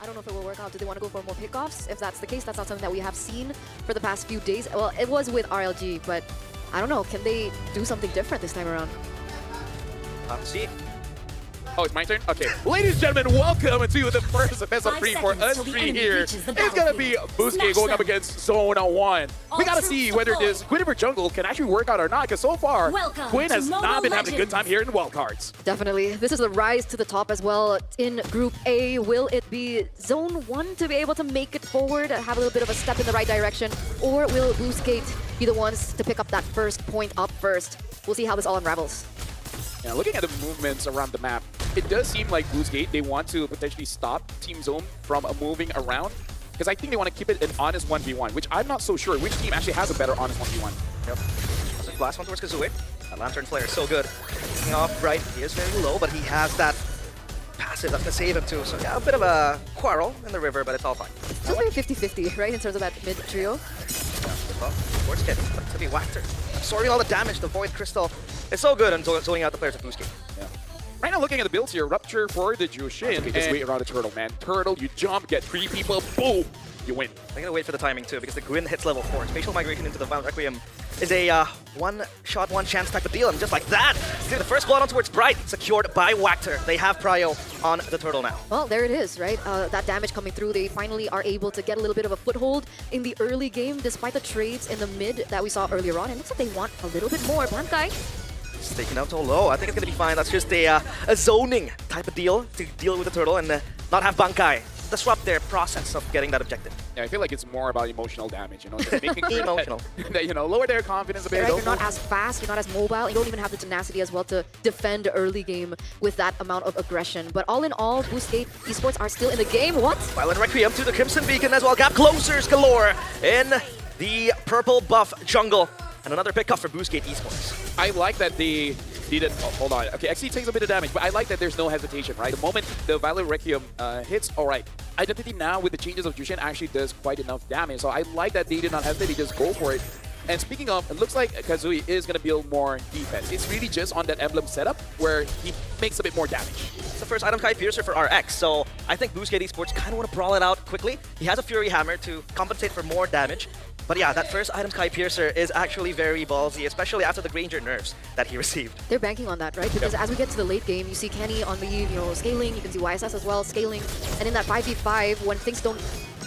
I don't know if it will work out. Do they want to go for more pickoffs? If that's the case, that's not something that we have seen for the past few days. Well, it was with RLG, but I don't know. Can they do something different this time around? See. Oh, it's my turn? Okay. Ladies and gentlemen, welcome to the first best of 3 for us 3 here. It's going to be Boostgate going up against Zone 1. We got to see whether this Quinn for jungle can actually work out or not, because so far, Quinn has not been having a good time here in wildcards. Definitely. This is the rise to the top as well in Group A. Will it be Zone 1 to be able to make it forward, have a little bit of a step in the right direction, or will Boostgate be the ones to pick up that first point up first? We'll see how this all unravels. Yeah, looking at the movements around the map, it does seem like Boostgate, they want to potentially stop Team Zone from moving around, because I think they want to keep it an honest 1v1, which I'm not so sure which team actually has a better honest 1v1. Yep. Last one towards Kazooie. That Lantern Flare is so good. Kicking off right, he is very low, but he has that passive that's going to save him too. So yeah, a bit of a quarrel in the river, but it's all fine. Still very 50-50, right, in terms of that mid trio? Towards Kid, but it's going to be Whacker. Absorbing all the damage, the Void Crystal. It's so good and zoning out the players of Boostgate. Yeah. Right now, looking at the builds here, Rupture for the Jushin. Okay, just wait around the Turtle, man. Turtle, you jump, get 3 people, boom, you win. I'm gonna wait for the timing too, because the Gwyn hits level 4. Spatial Migration into the Violent Requiem is a one-shot, one-chance type of deal, and just like that, see the first blood on towards Bright, secured by Whacker. They have Prio on the Turtle now. Well, there it is, right? That damage coming through, they finally are able to get a little bit of a foothold in the early game, despite the trades in the mid that we saw earlier on. It looks like they want a little bit more. Bankai. It's taken out so low. I think it's going to be fine. That's just a zoning type of deal to deal with the Turtle and not have Bankai disrupt their process of getting that objective. Yeah, I feel like it's more about emotional damage, you know, just making sure emotional. that, you know, lower their confidence a bit. Right, you're not as fast, you're not as mobile, you don't even have the tenacity as well to defend early game with that amount of aggression. But all in all, Boostgate Esports are still in the game. What? Violent Requiem to the Crimson Beacon as well. Gap closers galore in the purple buff jungle. And another pickup for Boostgate Esports. I like that they didn't. Oh, hold on. Okay, XC takes a bit of damage, but I like that there's no hesitation, right? The moment the Violent Requiem hits, all right. Identity now with the changes of Jushin actually does quite enough damage. So I like that they did not hesitate, they just go for it. And speaking of, it looks like Kazooie is going to build more defense. It's really just on that emblem setup where he makes a bit more damage. It's the first item Kai Piercer for RX, so I think Boostgate Esports kind of want to brawl it out quickly. He has a Fury Hammer to compensate for more damage. But yeah, that first item Kai Piercer is actually very ballsy, especially after the Granger nerfs that he received. They're banking on that, right? Because as we get to the late game, you see Kenny on the scaling, you can see YSS as well scaling, and in that 5v5, when things don't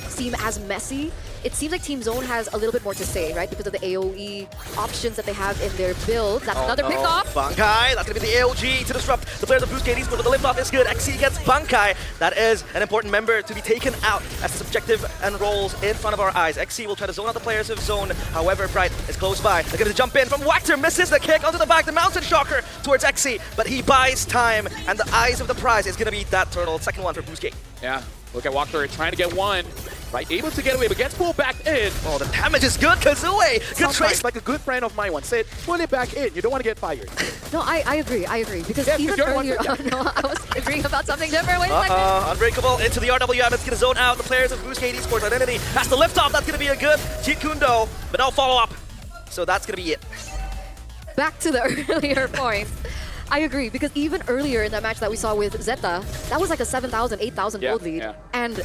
seem as messy, it seems like Team Zone has a little bit more to say, right? Because of the AoE options that they have in their build. That's another pick-off. Bankai, that's going to be the AOG to disrupt the players of Boostgate Esports, but the lift-off is good. XC gets Bankai. That is an important member to be taken out as subjective and rolls in front of our eyes. XC will try to zone out the players of Zone. However, Bright is close by. They're going to jump in from Whacker, misses the kick onto the back. The Mountain Shocker towards XC, but he buys time, and the eyes of the prize is going to be that Turtle. Second one for Boostgate. Yeah, look at Whacker trying to get one. Right, able to get away, but gets pulled back in. Oh, the damage is good, Kazooie! Good trace! Like a good friend of mine once said, pull it back in, you don't want to get fired. No, I agree, because even earlier on, no, I was agreeing about something different. Wait a second. Unbreakable into the RWM, it's going to zone out the players of Boostgate Esports. Identity has to lift off, that's going to be a good Chikundo, but no follow-up. So that's going to be it. Back to the earlier point. I agree, because even earlier in that match that we saw with Zeta, that was like a 7,000, 8,000 gold lead, and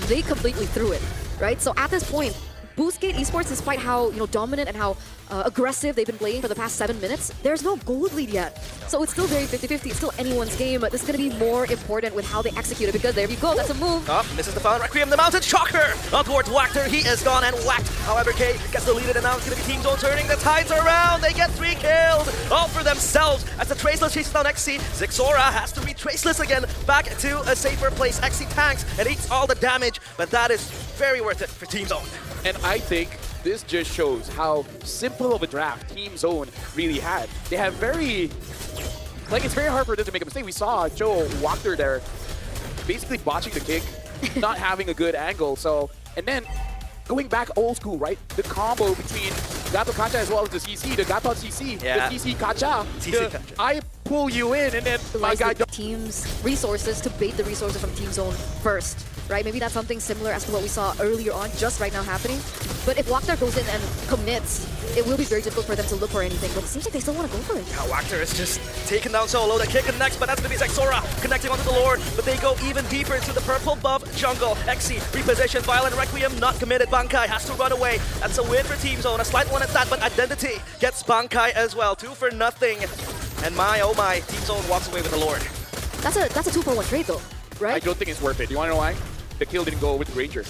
they completely threw it, right? So at this point, Boostgate Esports, despite how dominant and how aggressive they've been playing for the past 7 minutes, there's no gold lead yet. So it's still very 50-50. It's still anyone's game, but this is going to be more important with how they execute it, because there we go. That's a move. Misses the Violent Requiem, the Mountain Shocker towards Whacker. He is gone and whacked. However, K gets deleted, and now it's going to be Team Zone turning the tides around. They get 3 kills all for themselves as the Traceless chases down XC. Zixora has to be Traceless again, back to a safer place. XC tanks and eats all the damage, but that is very worth it for Team Zone. And I think this just shows how simple of a draft Team Zone really had. They have it's very hard for them to make a mistake. We saw Joe Whacker there basically botching the kick, not having a good angle. So, and then going back old school, right? The combo between Gato Kacha as well as the CC, the Gato CC, the CC Kacha, I pull you in, and then my guy... The team's resources to bait the resources from Team Zone first, right? Maybe that's something similar as to what we saw earlier on, just right now happening. But if Wachter goes in and commits, it will be very difficult for them to look for anything. But it seems like they still want to go for it. Yeah, Wachter is just taken down solo. The kick connects, but that's going to be Zexora connecting onto the Lord. But they go even deeper into the purple buff jungle. XC repositioned, Violent Requiem not committed. Bankai has to run away. That's a win for Team Zone. A slight one at that, but Identity gets Bankai as well. 2 for nothing. And my, oh my, Team Zone walks away with the Lord. That's a 2-for-1 trade though, right? I don't think it's worth it. You want to know why? The kill didn't go with the Ranger.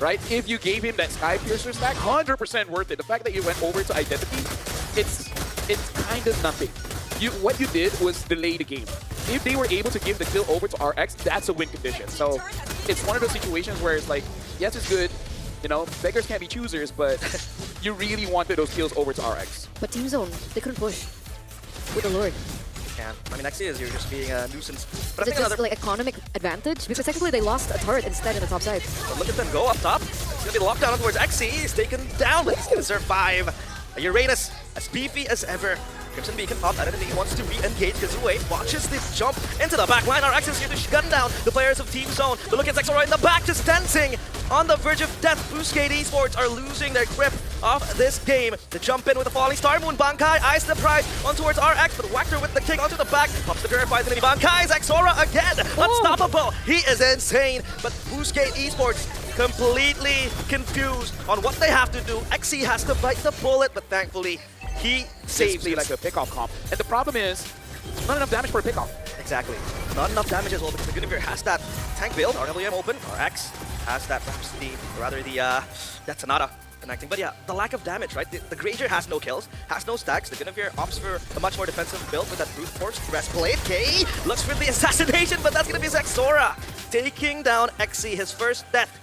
Right? If you gave him that Sky Piercer stack, 100% worth it. The fact that you went over to Identity, it's kind of nothing. What you did was delay the game. If they were able to give the kill over to RX, that's a win condition. So it's one of those situations where it's like, yes, it's good. You know, beggars can't be choosers, but you really wanted those kills over to RX. But Team Zone, they couldn't push with the Lord. I mean, next is you're just being a nuisance. But Is it just like economic advantage? Because technically they lost a turret instead in the top side. But look at them go up top. It's going to be locked down towards XC. He's taken down, but he's going to survive. Uranus, as beefy as ever. Crimson Beacon popped. Identity wants to re-engage. Kazue watches the jump into the back line. RX is here to gun down the players of Team Zone. But look at Zexora in the back, just dancing on the verge of death. Boostgate Esports are losing their grip of this game. To jump in with a falling star moon. Bankai eyes the prize on towards RX, but Wachter with the kick onto the back. Pops the curve by the Bankai. Zexora again. Unstoppable. He is insane. But Boostgate Esports completely confused on what they have to do. XC has to bite the bullet, but thankfully he saves it. Like a pickoff comp. And the problem is, not enough damage for a pickoff. Exactly. Not enough damage as well because the Guinevere has that tank build. RWM open. RX has that Rhapsody, or rather that Sonata connecting. But yeah, the lack of damage, right? The Granger has no kills, has no stacks. The Guinevere opts for a much more defensive build with that Brute Force Breastplate. K looks for the assassination, but that's going to be Zexora taking down XC, his first death.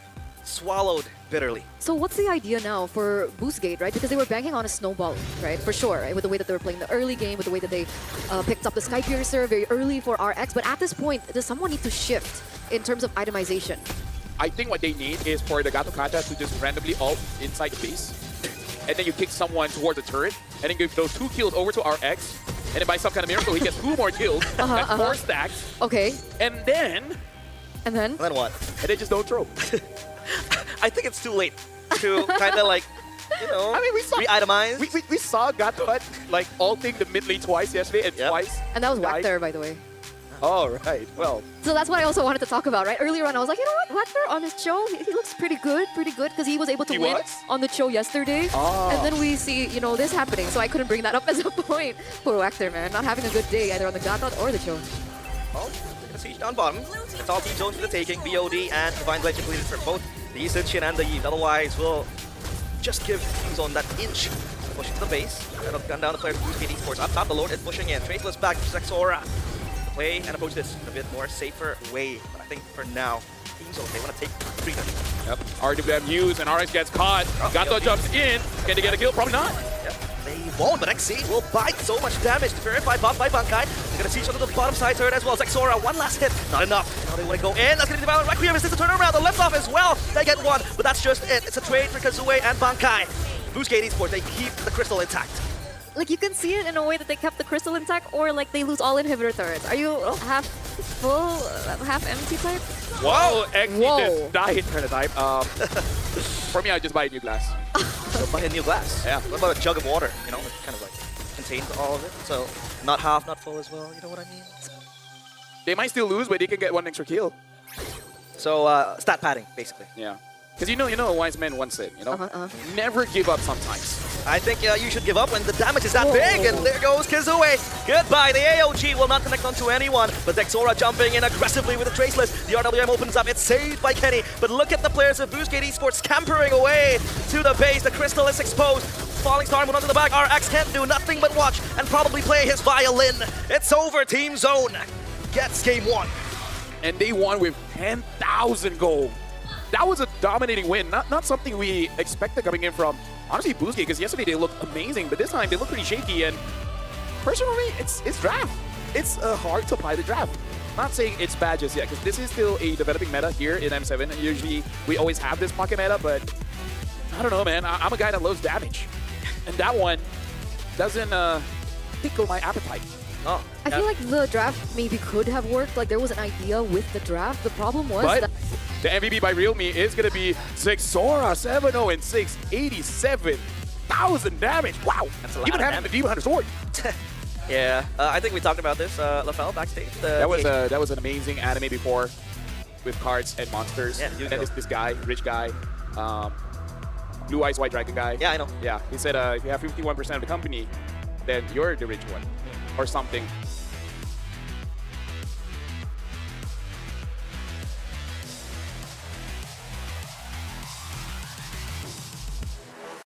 Swallowed bitterly. So what's the idea now for Boostgate, right? Because they were banking on a snowball, right? For sure, right? With the way that they were playing the early game, with the way that they picked up the Sky Piercer very early for RX. But at this point, does someone need to shift in terms of itemization? I think what they need is for the Gato Kata to just randomly ult inside the base. And then you kick someone towards the turret, and then give those 2 kills over to RX. And then by some kind of miracle, he gets 2 more kills, and 4 stacks. Okay. And then what? And they just don't throw. I think it's too late to kind of like, you know, I mean, re-itemize. We saw Gato like ulting the mid lane twice yesterday, and twice. And that was died. Wachter, by the way. Oh, right. Well. So that's what I also wanted to talk about, right? Earlier on, I was like, you know what? Wachter on his show, he looks pretty good, because he was able to win on the show yesterday. And then we see, you know, this happening. So I couldn't bring that up as a point. Poor Wachter, man. Not having a good day either on the Gatot or the show. Well, they're going to siege down bottom. It's all Team Zones for the taking. BOD and Divine Blade completed for both the Zinshin and the Yves. Otherwise, we'll just give Team Zone that inch. Push into the base. That'll gun down the player of Boostgate Esports. Up top, the Lord is pushing in. Traceless back to Zexora. Play and approach this in a bit more safer way. But I think for now, Team Zone, they want to take freedom. Yep. RWM used and RX gets caught. Gato jumps in. Can they get a kill? Probably not. Yep. They won't, but XC will bite so much damage. Verified buff by Bankai. They're going to siege onto the bottom side turret as well. Zexora, one last hit. Not enough. Now they want to go in. That's going to be the Violent Requiem. Is this a turnaround? The left off as well. They get one, but that's just it. It's a trade for Kazue and Bankai. Boostgate Esports, they keep the crystal intact. Like, you can see it in a way that they kept the crystal intact, or like they lose all inhibitor turrets. Are you half full, half empty type? Whoa! XC just died turn type. For me, I just buy a new glass. So buy a new glass. Yeah. What about a jug of water? You know, it kind of like contains all of it. So not half, not full as well. You know what I mean? They might still lose, but they can get 1 extra kill. So stat padding, basically. Yeah. Because you know, a wise man once said, you know, never give up sometimes. I think you should give up when the damage is that big, and there goes Kazue. Goodbye. The AOG will not connect onto anyone, but Zexora jumping in aggressively with a Traceless. The RWM opens up. It's saved by Kenny, but look at the players of Boostgate Esports scampering away to the base. The crystal is exposed. Falling Star Moon onto the back. RX can't do nothing but watch and probably play his violin. It's over. Team Zone gets game 1. And they won with 10,000 gold. That was a dominating win, not something we expected coming in from, honestly, Boostgate, because yesterday they looked amazing, but this time they look pretty shaky, and personally, it's draft. It's hard to apply the draft. Not saying it's bad just yet, because this is still a developing meta here in M7, and usually we always have this pocket meta, but I don't know, man. I'm a guy that loves damage, and that one doesn't tickle my appetite. Oh, I feel like the draft maybe could have worked. Like there was an idea with the draft. The problem was But that the MVP by Realme is going to be Sora 7-0 and 687,000 damage. Wow. That's a lot Even of having the Demon Hunter sword. Yeah, I think we talked about this, Lafelle, backstage. That was an amazing anime before with cards and monsters. Yeah, and then this guy, rich guy, blue eyes, white dragon guy. Yeah, I know. Yeah, he said if you have 51% of the company, then you're the rich one or something.